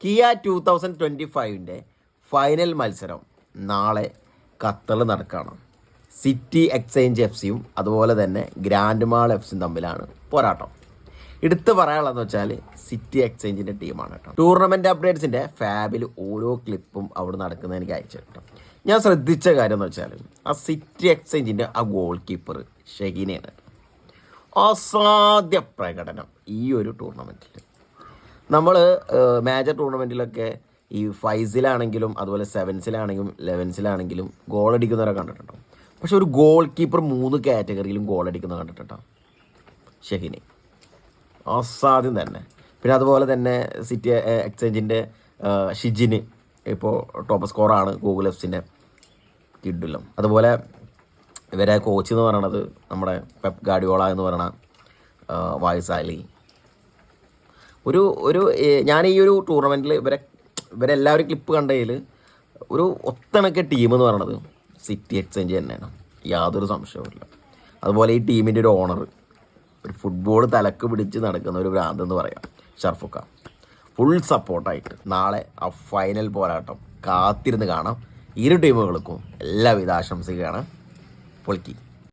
Kia 2025 final മത്സരം നാളെ ഖത്തറിൽ നടക്കുകയാണ്. സിറ്റി എക്സ്ചേഞ്ച് എഫ് സിയും അതുപോലെ തന്നെ ഗ്രാൻഡ് മാൾ എഫ് സിയും തമ്മിലാണ് പോരാട്ടം. എടുത്ത് പറയാനുള്ളതെന്ന് വെച്ചാൽ സിറ്റി എക്സ്ചേഞ്ചിൻ്റെ ടീമാണ് കേട്ടോ. ടൂർണമെൻറ്റ് അപ്ഡേറ്റ്സിൻ്റെ ഫാബിൽ ഓരോ ക്ലിപ്പും അവിടെ നടക്കുന്നത് എനിക്ക് അയച്ചു കേട്ടോ. ഞാൻ ശ്രദ്ധിച്ച കാര്യം എന്ന് വെച്ചാൽ ആ സിറ്റി എക്സ്ചേഞ്ചിൻ്റെ ആ ഗോൾ കീപ്പർ ഷഹീനയാണ്. അസാധ്യ പ്രകടനം ഈ ഒരു ടൂർണമെൻറ്റിൽ. നമ്മൾ മേജർ ടൂർണമെൻറ്റിലൊക്കെ ഈ ഫൈസിലാണെങ്കിലും അതുപോലെ സെവൻസിലാണെങ്കിലും 11സിലാണെങ്കിലും ഗോളടിക്കുന്നവരെ കണ്ടിട്ടുണ്ടോ. പക്ഷെ ഒരു ഗോൾ കീപ്പർ 3 കാറ്റഗറിയിലും ഗോളടിക്കുന്നത് കണ്ടിട്ടുണ്ടോ ഷഹീനെ. അസാധ്യം തന്നെ. പിന്നെ അതുപോലെ തന്നെ സിറ്റി എക്സ്ചേഞ്ചിൻ്റെ ഷിജിന് ഇപ്പോൾ ടോപ്പ് സ്കോറാണ് ഗൂഗിൾ എഫ്സിൻ്റെ കിഡുലം. അതുപോലെ ഇവരെ കോച്ച് എന്ന് പറയണത് നമ്മുടെ പെപ് ഗാർഡിയോള എന്ന് പറയണ വായ്സാലി. ഒരു ഞാൻ ഈ ഒരു ടൂർണമെൻറ്റിൽ ഇവരെല്ലാവരും ക്ലിപ്പ് കണ്ടതിൽ ഒരു ഒത്തണക്ക ടീം എന്ന് പറയണത് സിറ്റി എക്സ്ചേഞ്ച് തന്നെയാണ്, യാതൊരു സംശയവുമില്ല. അതുപോലെ ഈ ടീമിൻ്റെ ഒരു ഓണർ, ഒരു ഫുട്ബോൾ തലക്ക് പിടിച്ച് നടക്കുന്ന ഒരു ഭ്രാന്തെന്ന് പറയാം, ഷർഫുക്ക. ഫുൾ സപ്പോർട്ടായിട്ട് നാളെ ആ ഫൈനൽ പോരാട്ടം കാത്തിരുന്ന് കാണാം. ഇരു ടീമുകൾക്കും എല്ലാവിധ ആശംസകളാണ്. പൊളിക്കി.